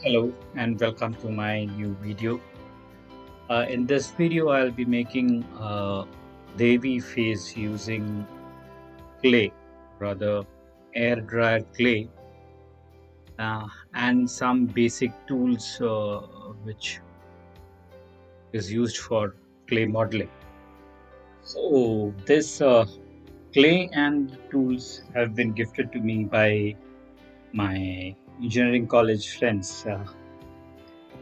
Hello and welcome to my new video. In this video, I'll be making a Devi face using clay, rather air dried clay, and some basic tools which is used for clay modeling. So this clay and tools have been gifted to me by my engineering college friends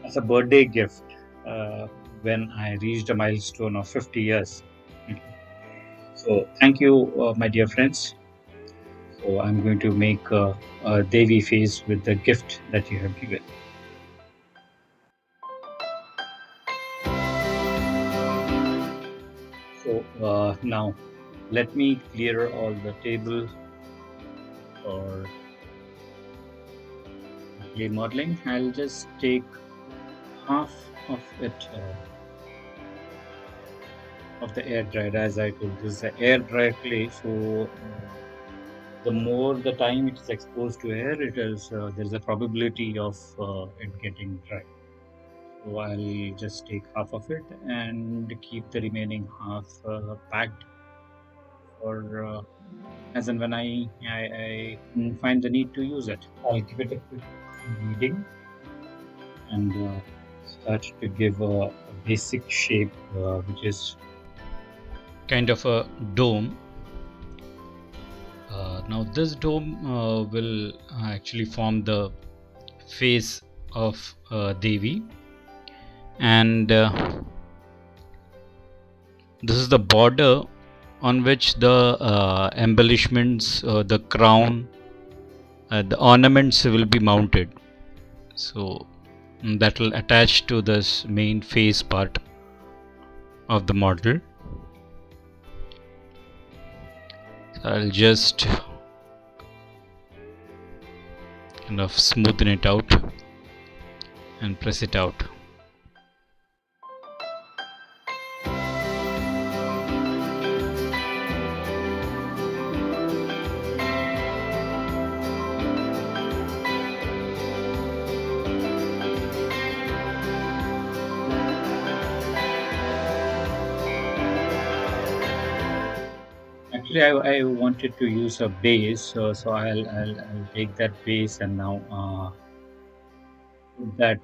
as a birthday gift uh, when I reached a milestone of 50 years. So, thank you, my dear friends. So, I'm going to make a Devi face with the gift that you have given. So, now let me clear all the table for clay modeling. I'll just take half of it of the air dried, as I told. This is the air dry clay. So, the more the time it is exposed to air, it is there's a probability of it getting dry. So I'll just take half of it and keep the remaining half packed for as and when I find the need to use it. I'll give it a quick kneading and start to give a basic shape, which is kind of a dome. Now this dome will actually form the face of Devi, and this is the border on which the embellishments, the crown, the ornaments will be mounted. So that will attach to this main face part of the model. So I'll just kind of smoothen it out and press it out. Actually, I wanted to use a base, so I'll take that base and now put that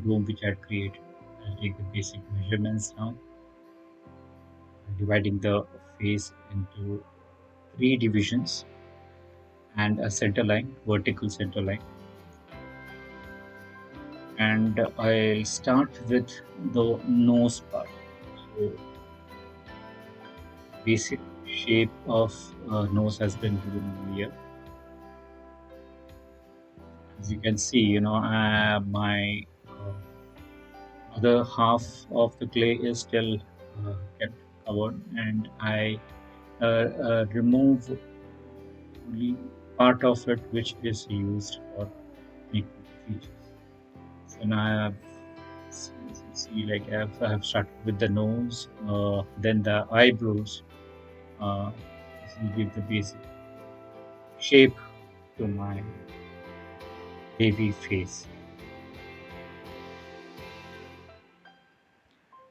dome which I had created. I'll take the basic measurements now, dividing the face into three divisions and a center line, vertical center line. And I'll start with the nose part. So, basic shape of nose has been given over here. As you can see, my other half of the clay is still kept covered, and I remove only part of it which is used for making features. So now I have see like I have started with the nose, then the eyebrows. This will give the basic shape to my baby face.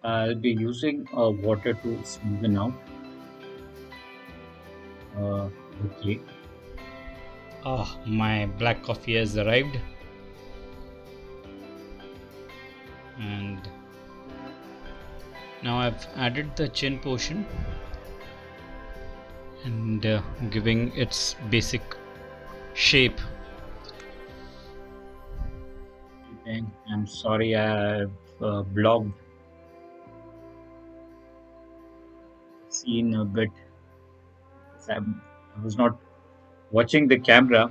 I'll be using water to smoothen out the clay. My black coffee has arrived, and now I've added the chin portion and giving its basic shape. Okay, I'm sorry I've blocked scene a bit. I was not watching the camera.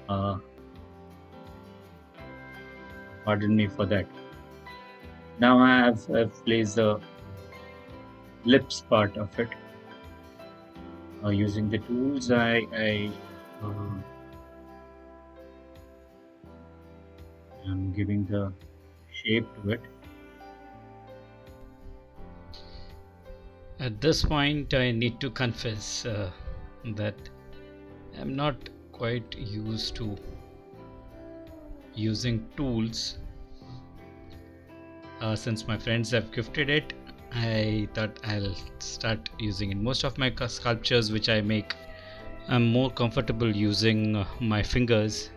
Uh, Pardon me for that. Now I've placed the lips part of it. Using the tools, am giving the shape to it. At this point, I need to confess that I'm not quite used to using tools. Since my friends have gifted it, I thought I'll start using it. Most of my sculptures which I make, I'm more comfortable using my fingers,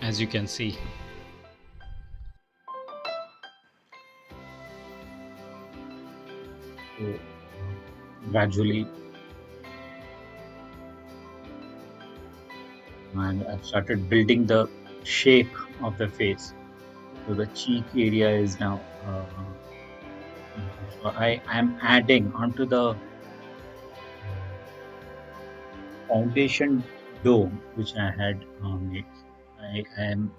as you can see. So gradually, and I've started building the shape of the face. So the cheek area is now. So I am adding onto the foundation dome which I had made. I am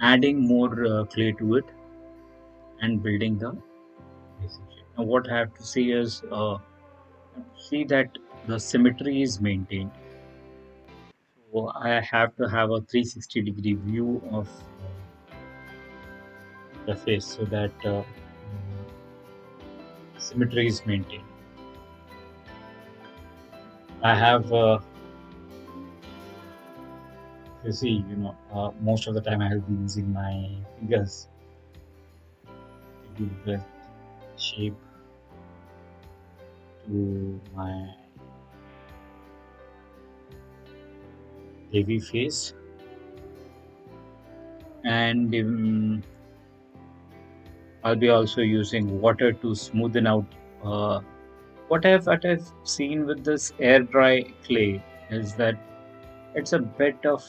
adding more clay to it and building the basic shape. Now, what I have to see is see that the symmetry is maintained. So I have to have a 360-degree view of the face so that symmetry is maintained. I have, you see, most of the time I will be using my fingers to give the shape to my Devi face, and I'll be also using water to smoothen out. Uh, what I've seen with this air dry clay is that it's a bit of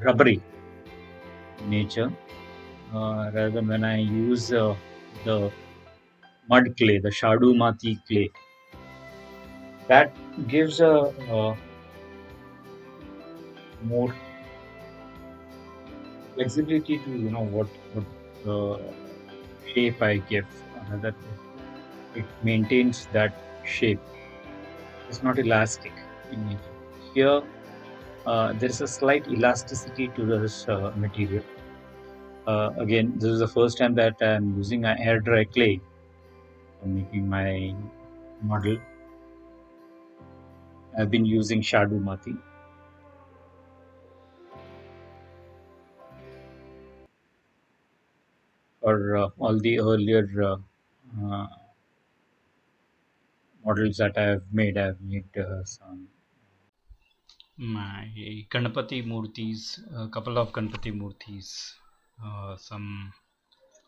rubbery nature, rather than when I use the mud clay, the shadu mati clay. That gives a more flexibility to what shape I give. Rather, it maintains that shape. It's not elastic in nature. Here, there is a slight elasticity to this material. Again, this is the first time that I'm using an air dry clay for making my model. I've been using Shadu Mati. For all the earlier uh, models that I've made some. My Ganapati Murtis, a couple of Ganapati Murtis, some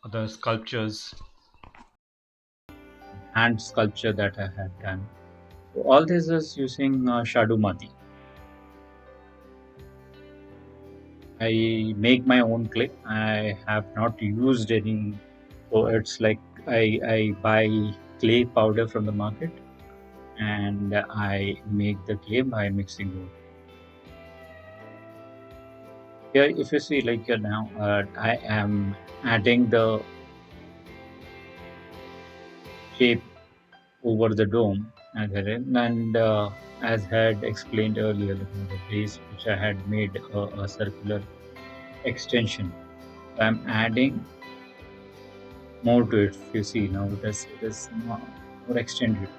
other sculptures. Hand sculpture that I had done. So all this is using Shadu Mati. I make my own clay. I have not used any. So it's like I buy clay powder from the market and I make the clay by mixing it. Here, if you see, like now, I am adding the shape over the dome and as had explained earlier, the base which I had made a circular extension. I'm adding more to it. If you see now, it is more extended.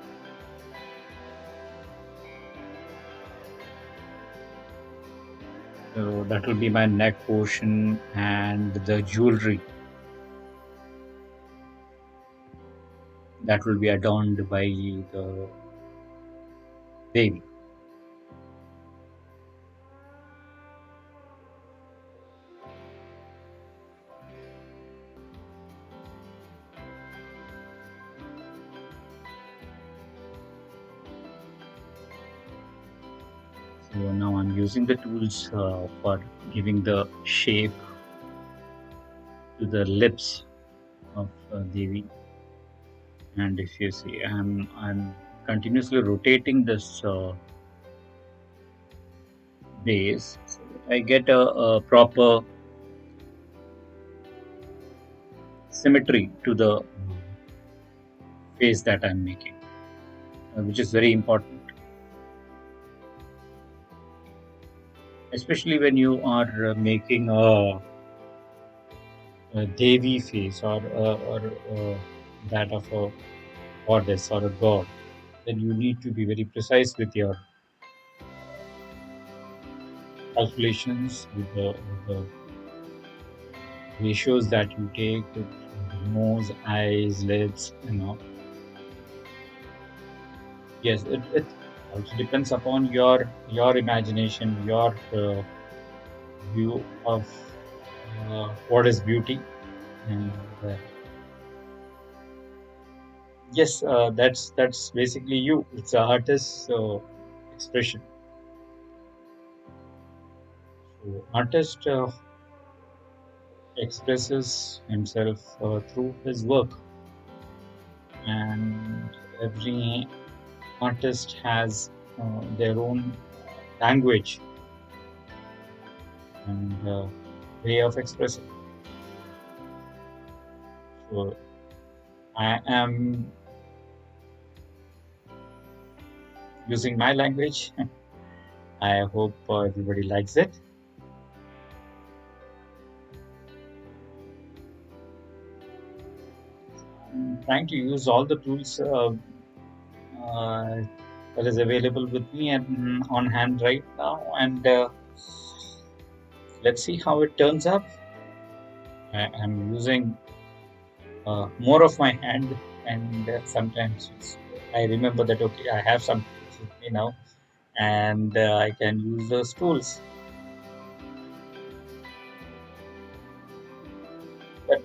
So that will be my neck portion and the jewelry that will be adorned by the Devi. So now I'm using the tools for giving the shape to the lips of Devi. And if you see, I'm continuously rotating this base so that I get a proper symmetry to the face that I'm making, which is very important, especially when you are making a Devi face or that of a goddess or a god. Then you need to be very precise with your calculations with the ratios that you take with the nose, eyes, lips, Yes, it also depends upon your imagination, your view of what is beauty, and yes, that's basically you. It's a artist's expression. So artist expresses himself through his work, and every artist has their own language and way of expressing. So I am using my language. I hope everybody likes it. I'm trying to use all the tools uh, that is available with me and on hand right now, and let's see how it turns up. I'm using more of my hand, and sometimes I remember that okay, I have some tools with me now, and I can use those tools. But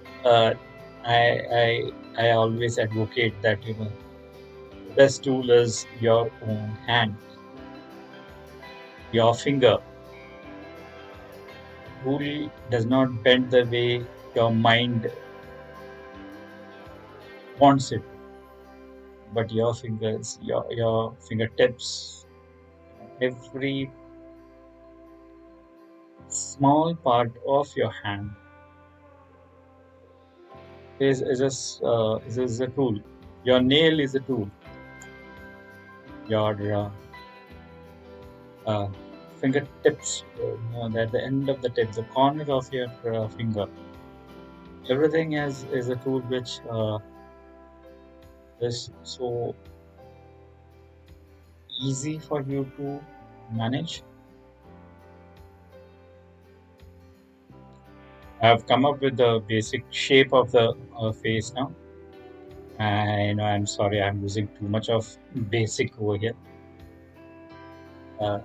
I always advocate that the best tool is your own hand, your finger. Tool does not bend the way your mind wants it, but your fingers, your fingertips, every small part of your hand is a tool. Your nail is a tool. Your uh, fingertips, at the end of the tip, the corner of your finger, everything is a tool which is so easy for you to manage. I've come up with the basic shape of the face now. I know I'm sorry, I'm using too much of basic over here. Uh,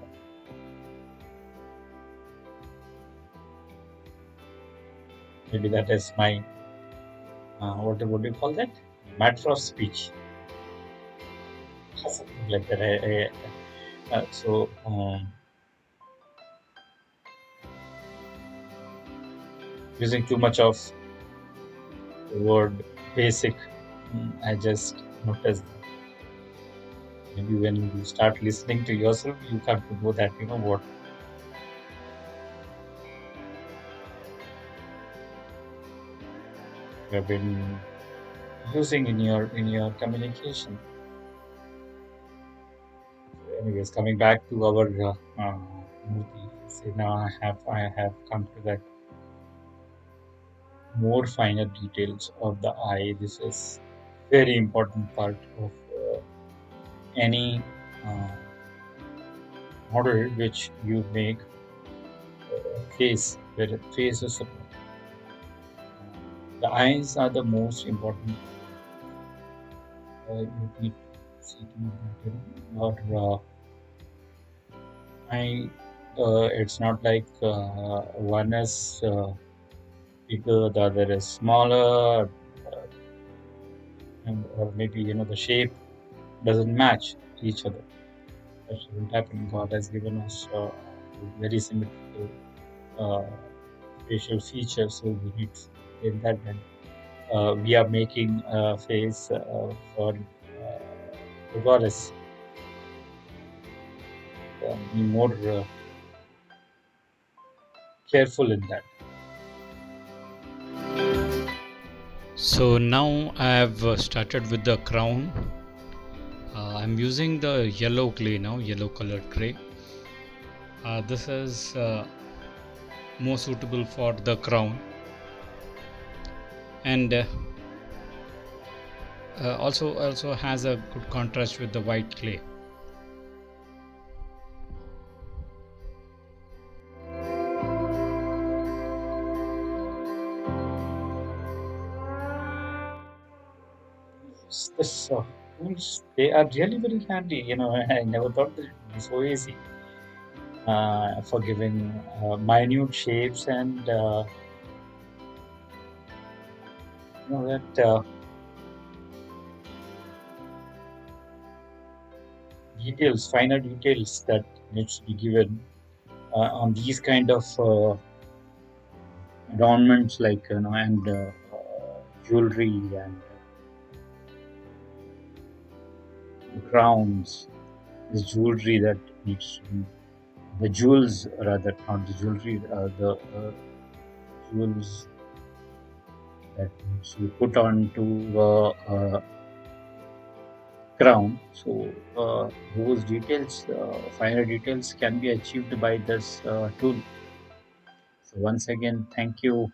Maybe that is my what do you call that? Matter of speech, something like that. Using too much of the word basic, I just noticed that maybe when you start listening to yourself, you come to know that what you have been using in your communication. Anyways, coming back to our movie, say now I have come to that more finer details of the eye. This is very important part of any uh, model which you make face, where the face is supported. The eyes are the most important. You need to see to that, your eye. It's not like one is bigger, the other is smaller, and or maybe the shape doesn't match each other. That shouldn't happen. God has given us very symmetrical uh, facial features, so we need to in that way. We are making a face for the goddess. Be more careful in that. So now I have started with the crown. I'm using the yellow clay now, yellow colored clay. This is more suitable for the crown, and also has a good contrast with the white clay. this tools, they are really very handy. I never thought that it would be so easy for giving minute shapes and that details, finer details that needs to be given on these kind of adornments like and jewelry and crowns. This jewelry that needs to be the jewels rather, not the jewelry, the jewels that needs to be put onto crown. So those details, finer details, can be achieved by this tool. So once again, thank you,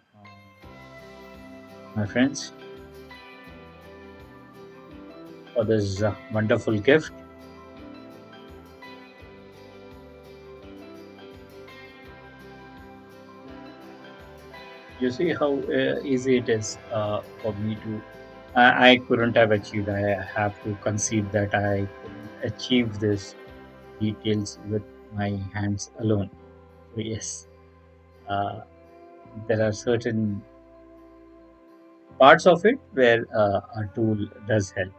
my friends, for this wonderful gift. You see how easy it is for me to. I couldn't have achieved. I have to concede that I couldn't achieve this details with my hands alone. So yes, uh, there are certain parts of it where a tool does help.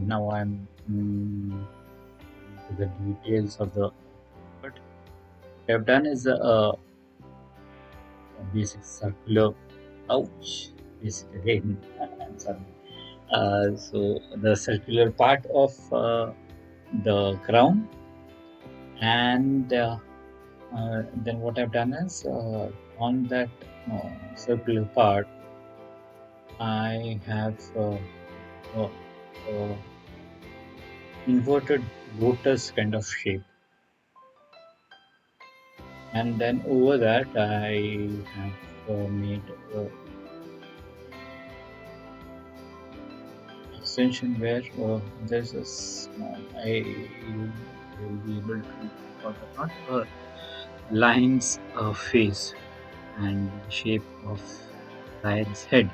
Now I'm into the details of the. But what I've done is a basic circular. Ouch! Basic again. I'm sorry. So the circular part of the crown, and then what I've done is on that circular part, I have uh, uh, inverted lotus kind of shape, and then over that I have made extension where there's a small. You will be able to for the not lion's face and the shape of lion's head.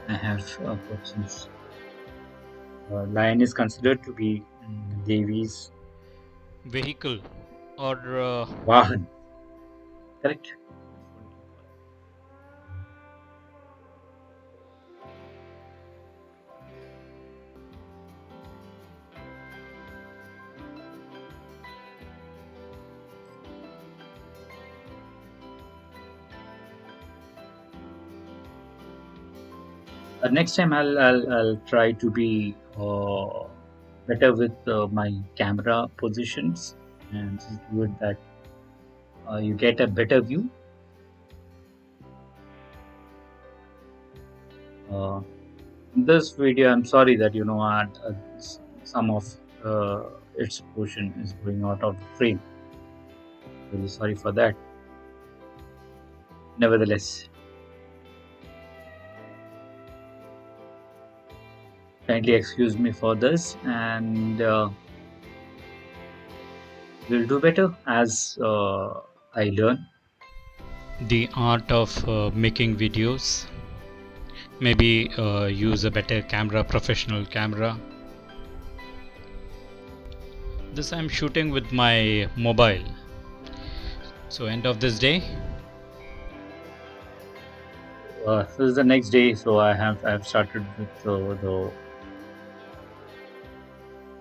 I have put since lion is considered to be Devi's Vehicle or Vahan, correct? Next time I'll try to be better with my camera positions and see to it that you get a better view. Uh, in this video, I'm sorry that some of its portion is going out of the frame. Really sorry for that. Nevertheless, kindly excuse me for this, and we'll do better as I learn. the art of making videos. Maybe use a better camera, professional camera. This I'm shooting with my mobile. So end of this day, This is the next day, so I've started with the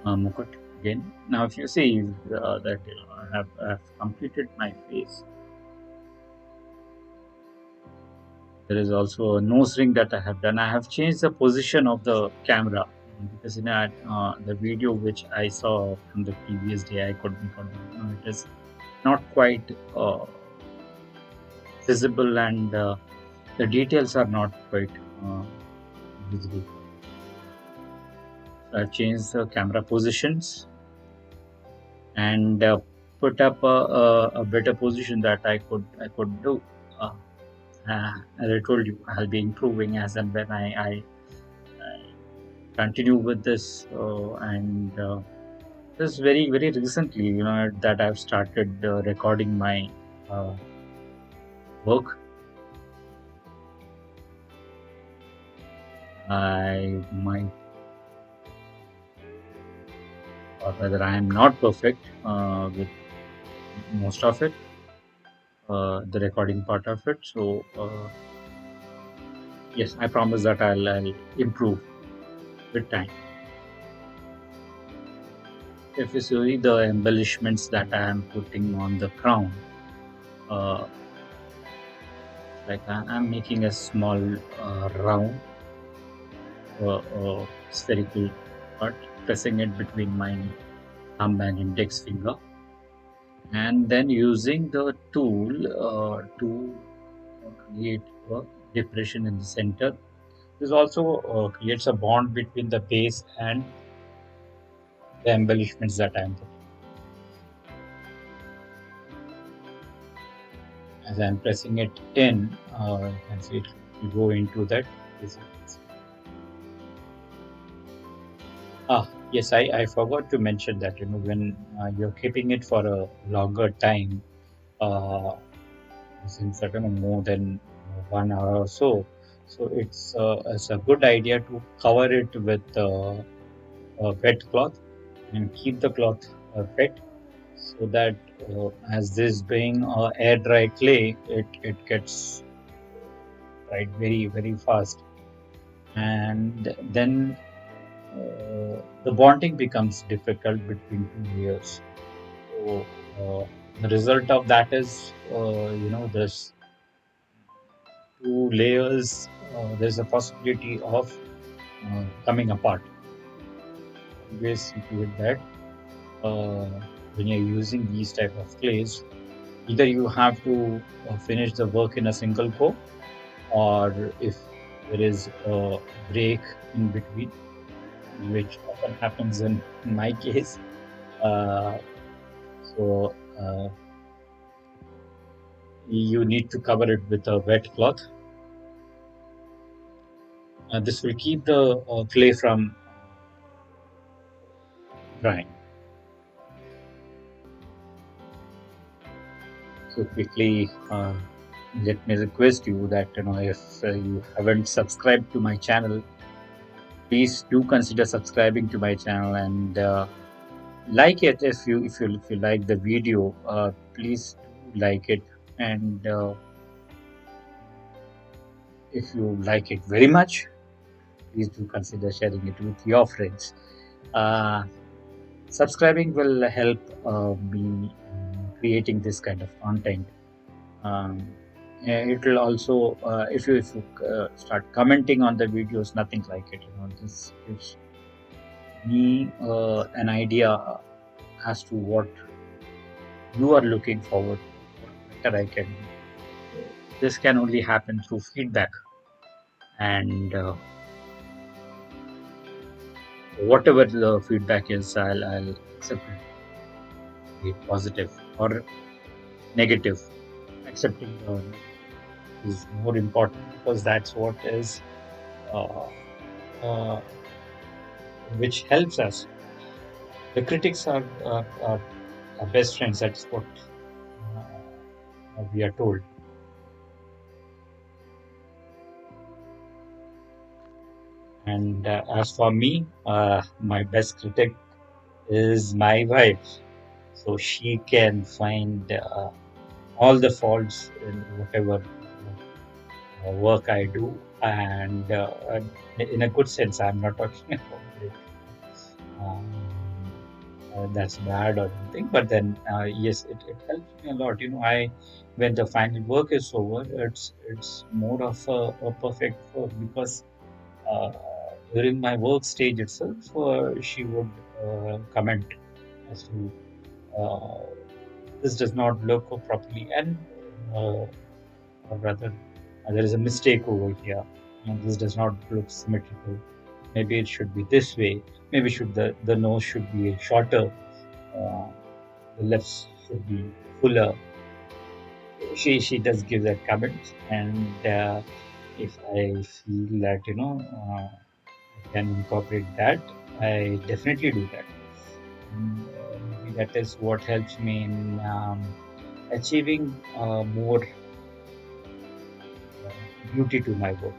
mukut again. Now, if you see that I've completed my face, there is also a nose ring that I have done. I have changed the position of the camera because in the video which I saw from the previous day, I couldn't. It is not quite visible, and the details are not quite visible. So I've changed the camera positions and put up a better position that I could do. Uh, As I told you, I'll be improving as and when I continue with this. And this very recently, that I've started recording my uh, work. I might, or rather, I am not perfect with most of it, the recording part of it. So, yes, I promise that I'll improve with time. If you see the embellishments that I am putting on the crown, uh, like I'm making a small round spherical part, pressing it between my thumb and index finger, and then using the tool to create a depression in the center. This also creates a bond between the base and the embellishments that I'm putting. As I'm pressing it in, you can see it will go into that. Yes, I forgot to mention that, when you're keeping it for a longer time, uh, since I don't know more than 1 hour or so, so it's a good idea to cover it with a wet cloth and keep the cloth wet, so that as this being air dry clay, it gets dried very fast, and then the bonding becomes difficult between two layers. So the result of that is, there's two layers. There's a possibility of coming apart. Always see to it that uh, when you're using these type of clays, either you have to finish the work in a single go, or if there is a break in between, which often happens in my case. Uh, so you need to cover it with a wet cloth. This will keep the clay from drying. So quickly, let me request you that, if you haven't subscribed to my channel, please do consider subscribing to my channel, and like it if you like the video. Please do like it, and if you like it very much, please do consider sharing it with your friends. Uh, Subscribing will help me creating this kind of content. It will also, if you start commenting on the videos, nothing like it. This gives me an idea as to what you are looking forward to, what better I can do. This can only happen through feedback, and whatever the feedback is, I'll accept it, be it positive or negative. Accepting is more important, because that's what is uh, uh, which helps us. The critics are our best friends. That's what we are told. And as for me, my best critic is my wife. So she can find all the faults in whatever work I do, and in a good sense. I'm not talking about it. Um, that's bad or anything, but then yes, it helps me a lot. I when the final work is over, it's more of a perfect work, because uh, during my work stage itself, she would comment as to uh, this does not look properly, and or rather, there is a mistake over here. This does not look symmetrical. Maybe it should be this way. Maybe should the nose should be shorter. Uh, the lips should be fuller. She does give that comment, and if I feel that I can incorporate that, I definitely do that. Maybe that is what helps me in achieving more beauty to my work.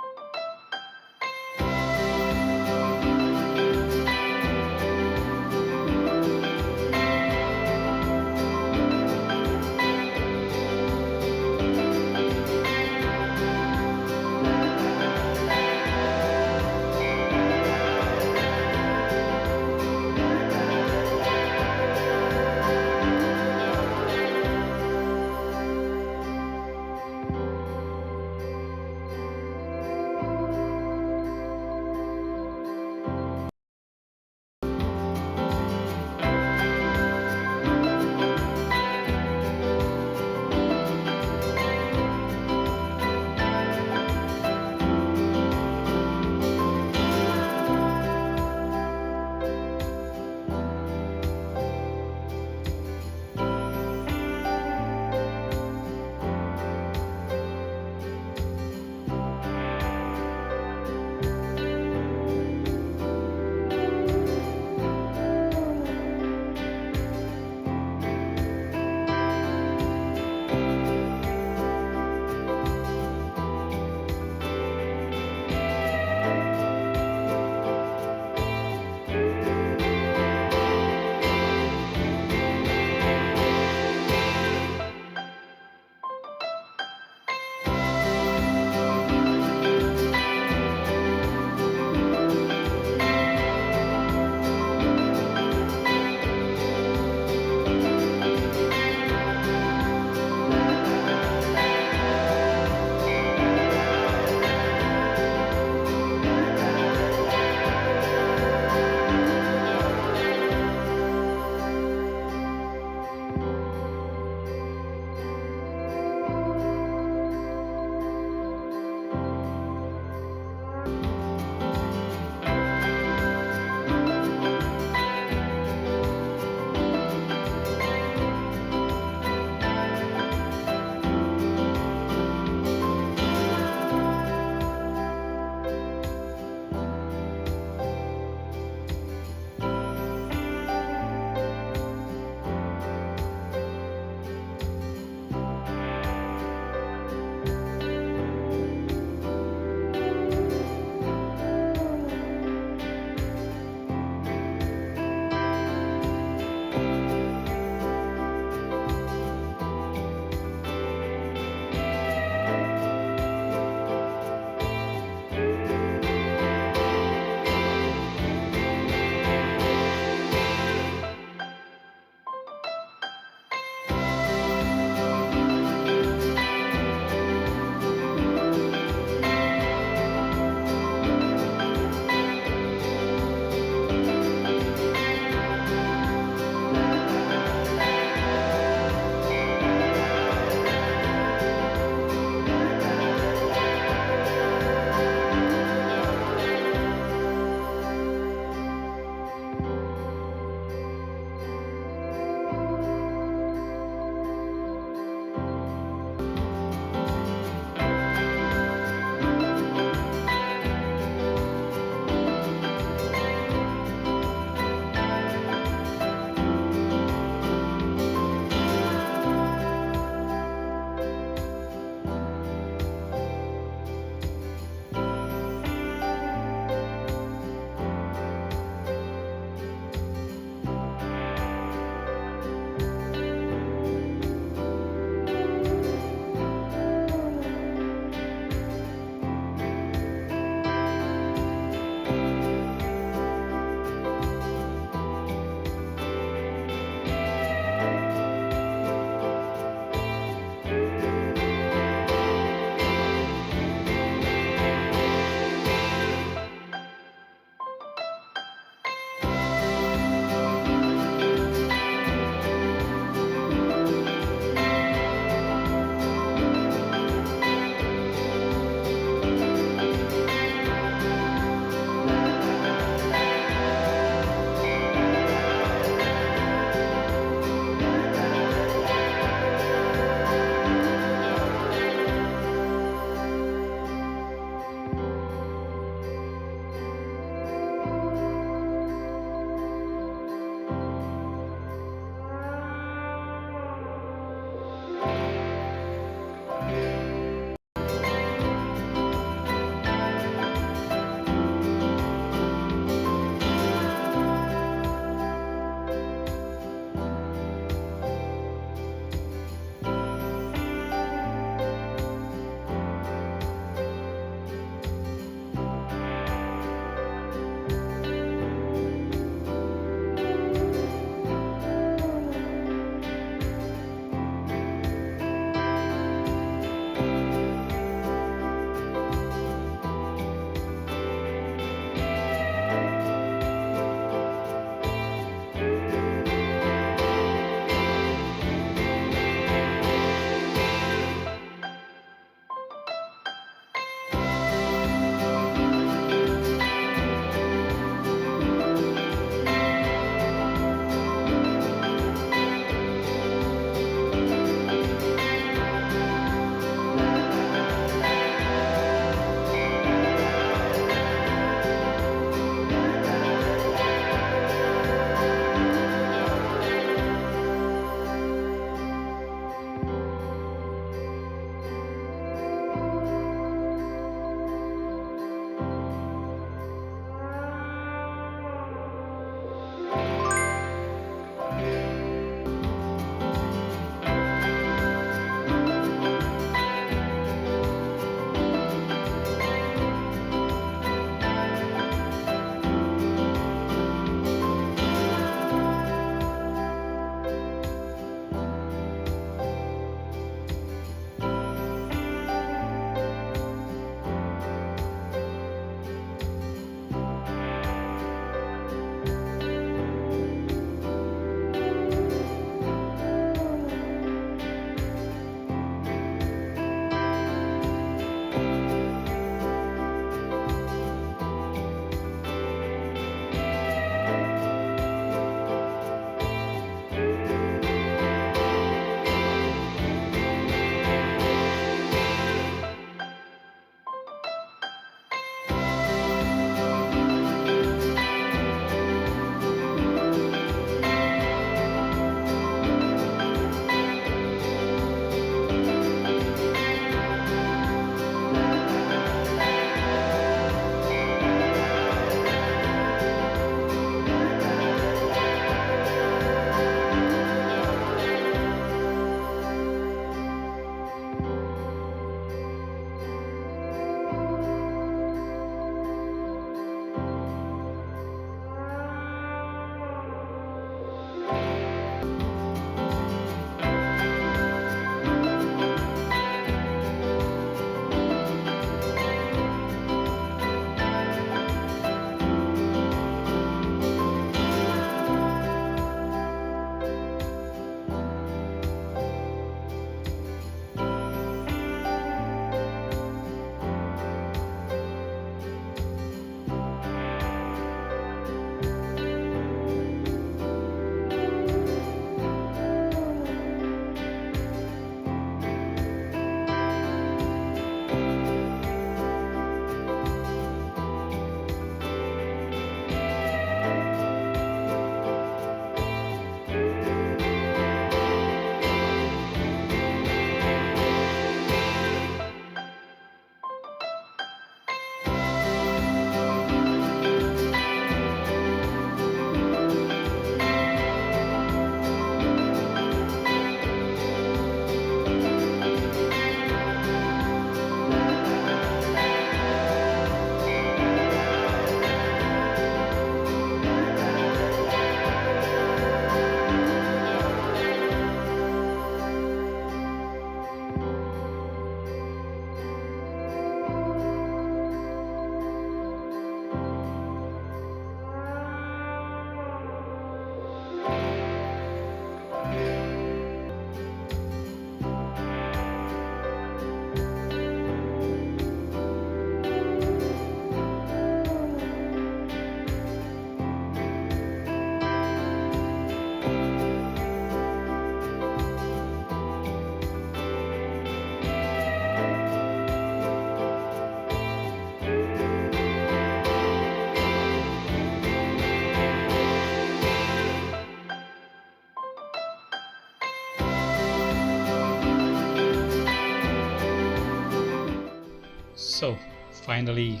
So finally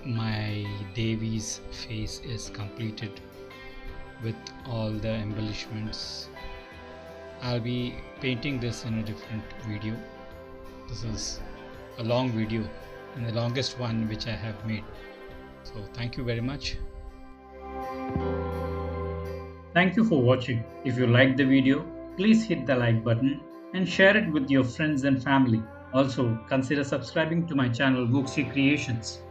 my Devi's face is completed with all the embellishments. I'll be painting this in a different video. This is a long video and the longest one which I have made. So thank you very much. Thank you for watching. If you liked the video, please hit the like button and share it with your friends and family. Also, consider subscribing to my channel Mooksy Creations.